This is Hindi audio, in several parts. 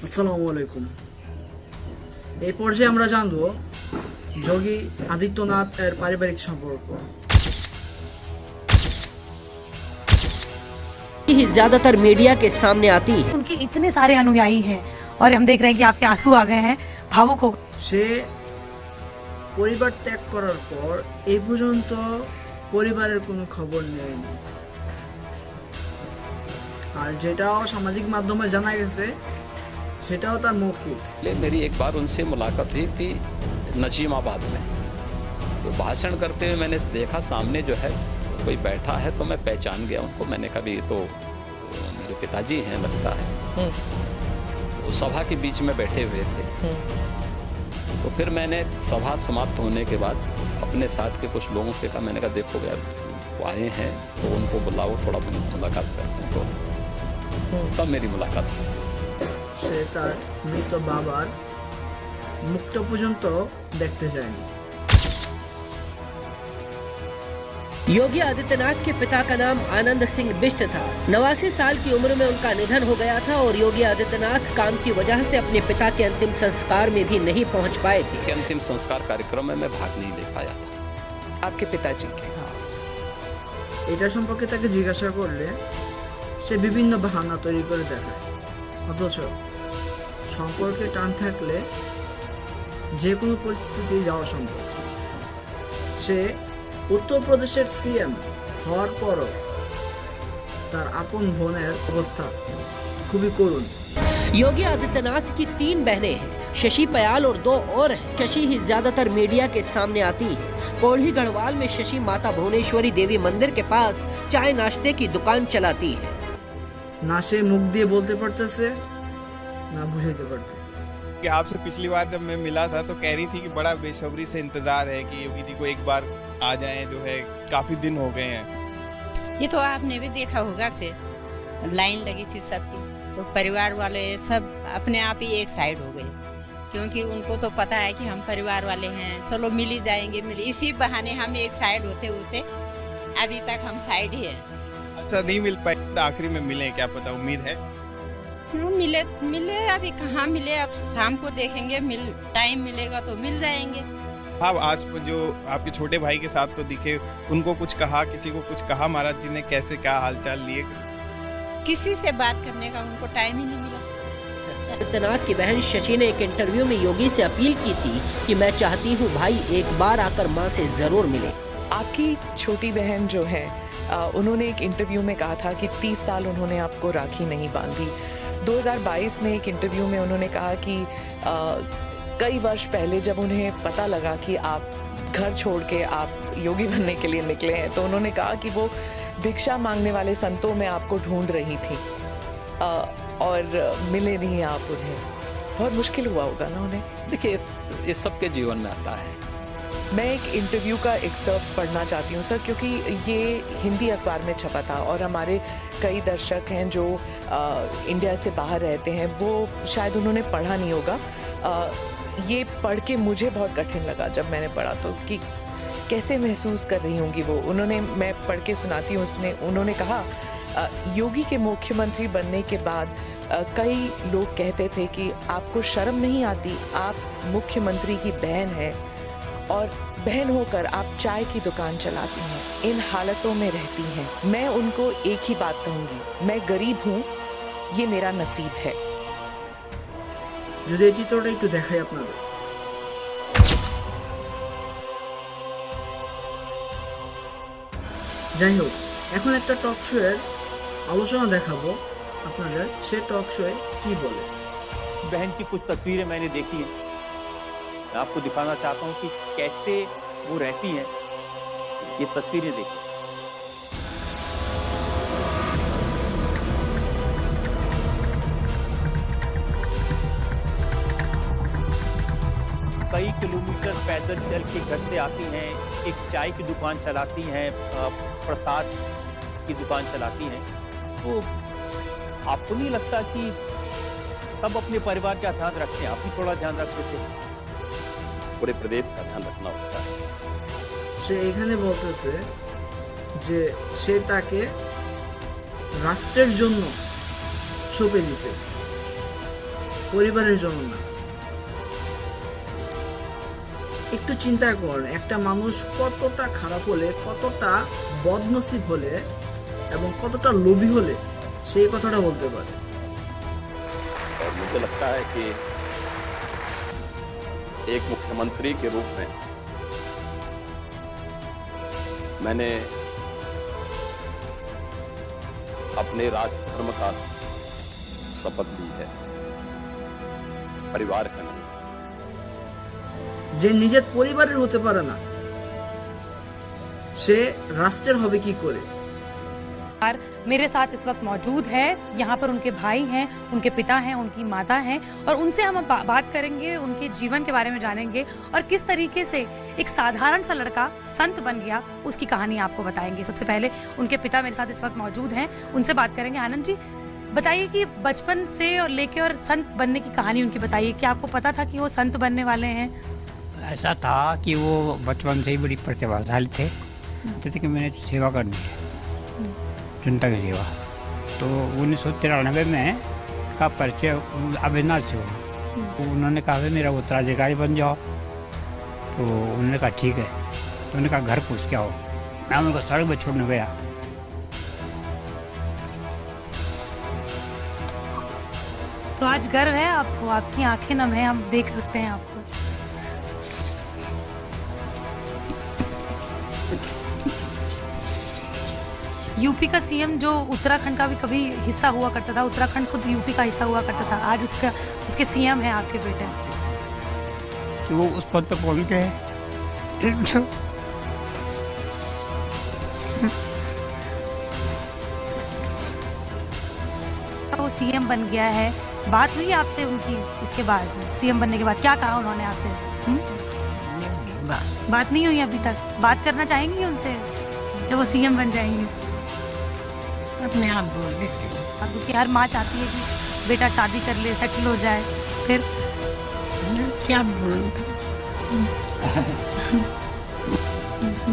আসসালামু আলাইকুম। এই পর্যায়ে আমরা জানব যোগী আদিত্যনাথ এর পারিবারিক সম্পর্ক। ही ज्यादातर मीडिया के सामने आती है। उनके इतने सारे अनुयायी हैं और हम देख रहे हैं कि आपके आंसू आ गए हैं, भावुक हो। সে পরিবার ত্যাগ করার পর এই পর্যন্ত পরিবারের কোনো খবর নেয়নি। আর যেটাও সামাজিক মাধ্যমে জানা গেছে সেটাও তার মৌখিক। मेरी एक बार उनसे मुलाकात हुई थी नजीमाबाद में, तो भाषण करते हुए मैंने देखा सामने जो है कोई बैठा है, तो मैं पहचान गया उनको। मैंने कहा भी ये तो मेरे पिताजी हैं लगता है। वो सभा के बीच में बैठे हुए थे। तो फिर मैंने सभा समाप्त होने के बाद अपने साथ के कुछ लोगों से कहा, मैंने कहा देखो यार वो आए हैं तो उनको बुलाओ, थोड़ा मुलाकात करते हैं। तो तब मेरी मुलाकात हुई। সে তার মৃত বাবার মুখটা পর্যন্ত দেখতে যায়নি। योगी आदित्यनाथ के पिता का नाम आनंद सिंह बिष्ट था। 89 साल की उम्र में उनका निधन हो गया था और योगी आदित्यनाथ काम की वजह से अपने पिता के अंतिम संस्कार में भी नहीं पहुंच पाए थे। अंतिम संस्कार कार्यक्रम में मैं भाग नहीं ले पाया था। आपके पिताजी के? এটা সম্পর্কে তাকে জিজ্ঞাসা করলে সে বিভিন্ন বাহানা তৈরি করে দেখায়। অথচ সম্পর্কে টান থাকলে যে কোনো পরিস্থিতি যাওয়া সম্ভব। সে উত্তরপ্রদেশের সিএম হওয়ার পরও তার আপন বোনের অবস্থা খুবই করুণ। योगी आदित्यनाथ की 3 बहनें हैं, शशि पयाल और 2 और हैं। शशि ही ज्यादातर मीडिया के सामने आती है। कोढ़ी गढ़वाल में शशि माता भुवनेश्वरी देवी मंदिर के पास चाय नाश्ते की दुकान चलाती है। না সে মুখ দিয়ে বলতে পারতেছে না বুঝাইতে পারতেছে। कि आपसे पिछली बार जब मैं मिला था तो कह रही थी कि बड़ा बेसब्री से इंतजार है कि योगी जी को एक बार आ जाएं, जो है काफी दिन हो गए हैं। ये तो आपने भी देखा होगा कि लाइन लगी थी सबकी, तो परिवार वाले सब अपने आप ही एक साइड हो गए, क्योंकि उनको तो पता है कि हम परिवार वाले हैं, चलो मिल ही जाएंगे। इसी बहाने हम एक साइड होते होते अभी तक हम साइड ही हैं। अच्छा, नहीं मिल पाए तो आखिरी में मिले, क्या पता, उम्मीद है? हाँ, मिले अभी कहाँ मिले, अब शाम को देखेंगे, टाइम मिलेगा तो मिल जाएंगे। हाँ, आज जो आपके छोटे भाई के साथ तो दिखे, उनको कुछ कहा, किसी को कुछ कहा महाराज जी ने, कैसे क्या हालचाल लिए? किसी से बात करने का उनको टाइम ही नहीं मिला। आदित्यनाथ की बहन शशि ने एक इंटरव्यू में योगी से अपील की थी कि मैं चाहती हूँ भाई एक बार आकर माँ से जरूर मिले। आपकी छोटी बहन जो है उन्होंने एक इंटरव्यू में कहा था कि 30 साल उन्होंने आपको राखी नहीं बांधी। 2022 में एक इंटरव्यू में उन्होंने कहा कि कई वर्ष पहले जब उन्हें पता लगा कि आप घर छोड़ के आप योगी बनने के लिए निकले हैं, तो उन्होंने कहा कि वो भिक्षा मांगने वाले संतों में आपको ढूंढ रही थी और मिले नहीं आप उन्हें। बहुत मुश्किल हुआ होगा ना उन्हें? देखिए, ये सबके जीवन में आता है। मैं एक इंटरव्यू का एक्सर्प्ट पढ़ना चाहती हूँ सर, क्योंकि ये हिंदी अखबार में छपा था और हमारे कई दर्शक हैं जो इंडिया से बाहर रहते हैं, वो शायद उन्होंने पढ़ा नहीं होगा। ये पढ़ के मुझे बहुत कठिन लगा जब मैंने पढ़ा, तो कि कैसे महसूस कर रही होंगी वो। मैं पढ़ के सुनाती हूँ। उन्होंने कहा, योगी के मुख्यमंत्री बनने के बाद कई लोग कहते थे कि आपको शर्म नहीं आती, आप मुख्यमंत्री की बहन हैं और बहन होकर आप चाय की दुकान चलाती हैं, इन हालतों में रहती हैं। मैं उनको एक ही बात कहूँगी, मैं गरीब हूँ, ये मेरा नसीब है। যদি এই চিত্রটা একটু দেখাই আপনাদের। যাই হোক, এখন একটা টক শো এর আলোচনা দেখাবো আপনাদের। সে টক শো কি বলে। बहन की कुछ तस्वीरें मैंने देखी हैं, मैं आपको दिखाना चाहता हूं कि कैसे वो रहती हैं। ये तस्वीरें देखिए। कई किलोमीटर पैदल चल के घर से आती हैं, एक चाय की दुकान चलाती हैं, प्रसाद की दुकान चलाती हैं। तो आपको नहीं लगता कि सब अपने परिवार का ध्यान रखते हैं, आप भी थोड़ा ध्यान रखते थे? पूरे प्रदेश का ध्यान रखना होता है। সে এখানে বলতেছে যে সে তাকে রাষ্ট্রের জন্য সঁপে দিছে। পরিবারের জন্য না। একটু চিন্তা করুন, একটা মানুষ কতটা খারাপ হলে, কতটা বদনসিব হলে এবং কতটা লোভী হলে সেই কথাটা বলতে পারে। और मुझे लगता है कि एक मुख्यमंत्री के रूप में मैंने अपने राजधर्म का शपथ ली है, परिवार का नहीं। যে নিজের পরিবারের হতে পারে না সে রাষ্ট্রের হবে কি করে। मेरे साथ इस वक्त मौजूद है, यहाँ पर उनके भाई हैं, उनके पिता हैं, उनकी माता हैं और उनसे हम बात करेंगे, उनके जीवन के बारे में जानेंगे और किस तरीके से एक साधारण सा लड़का संत बन गया उसकी कहानी आपको बताएंगे। सबसे पहले उनके पिता मेरे साथ इस वक्त मौजूद हैं, उनसे बात करेंगे। आनंद जी बताइए कि बचपन से और लेके और संत बनने की कहानी उनकी बताइए। क्या आपको पता था कि वो संत बनने वाले हैं? ऐसा था कि वो बचपन से ही बड़ी प्रतिभाशाली थे, कहते थे कि मैंने सेवा करनी है, जनता की सेवा। तो 1993 में का परिचय अविनाश से हुआ। तो उन्होंने कहा भाई मेरा उत्तराधिकारी बन जाओ। तो उन्होंने कहा ठीक है। तो उन्होंने कहा घर पूछ के आओ। मैं उनको सड़क पर छोड़ने गया। तो आज गर्व है आपको, आपकी आंखें नम है, हम देख सकते हैं आपको। यूपी का सीएम जो उत्तराखंड का भी कभी हिस्सा हुआ करता था, उत्तराखंड खुद यूपी का हिस्सा हुआ करता था, आज उसके सीएम हैं आपके बेटे। कि वो उस पद पर पहुंच गए। वो सीएम बन गया है, बात हुई आपसे उनकी इसके बाद, सीएम बनने के बाद क्या कहा उन्होंने आपसे? बात नहीं हुई अभी तक? बात करना चाहेंगी उनसे जब वो सीएम बन जाएंगे? अपने आप बोल देती हूँ। क्योंकि हर माँ चाहती है कि बेटा शादी कर ले, सेटल हो जाए, फिर क्या बोलूँ?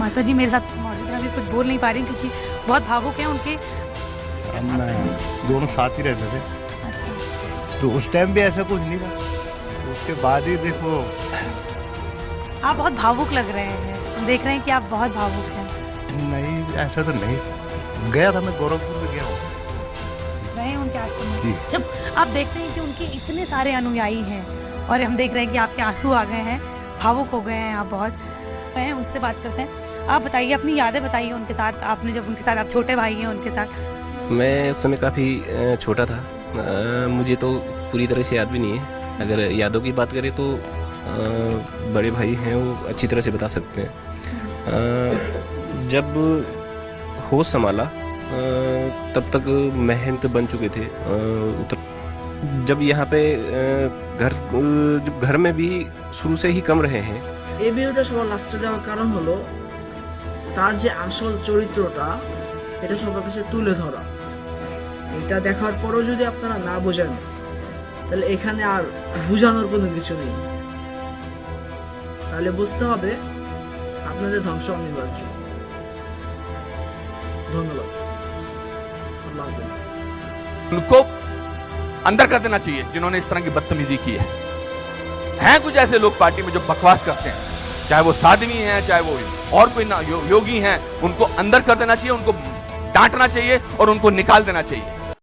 माता जी मेरे साथ मौजूद है, अभी कुछ बोल नहीं पा रही क्योंकि बहुत भावुक हैं उनके। हम दोनों साथ ही रहते थे, तो उस टाइम भी ऐसा कुछ नहीं था। उसके बाद ही देखो। आप बहुत भावुक लग रहे हैं, हम देख रहे हैं कि आप बहुत भावुक हैं। नहीं ऐसा तो नहीं, गया था मैं गोरखपुर में गया हूँ। रहे उनके आश्रम में। जी। जब आप देखते हैं कि उनके इतने सारे अनुयायी हैं और हम देख रहे हैं कि आपके आंसू आ गए हैं, भावुक हो गए हैं आप बहुत, हैं उनसे बात करते हैं। आप बताइए, अपनी यादें बताइए उनके साथ, आपने जब उनके साथ, आप छोटे भाई हैं उनके साथ। मैं उस समय काफ़ी छोटा था, मुझे तो पूरी तरह से याद भी नहीं है। अगर यादों की बात करें तो बड़े भाई हैं, वो अच्छी तरह से बता सकते हैं। जब होश संभाला तब तक महंत बन चुके थे। जब यहाँ पे घर में भी शुरू से ही कम रहे हैं। এই ভিডিওটা সবার লাস্টে দেওয়ার কারণ হলো তার যে আসল চরিত্রটা এটা সবার কাছে তুলে ধরা। এটা দেখার পরও যদি আপনারা না বোঝেন তাহলে এখানে আর বোঝানোর কোনো কিছু নেই। তাহলে বুঝতে হবে আপনাদের ধ্বংস অনিবার্য। ধন্যবাদ। আল্লাহ হাফেজ। उनको अंदर कर देना चाहिए जिन्होंने इस तरह की बदतमीजी की है। हैं कुछ ऐसे लोग पार्टी में जो बकवास करते हैं, चाहे वो साध्वी हैं, चाहे वो और कोई योगी हैं, उनको अंदर कर देना चाहिए, उनको डांटना चाहिए और उनको निकाल देना चाहिए।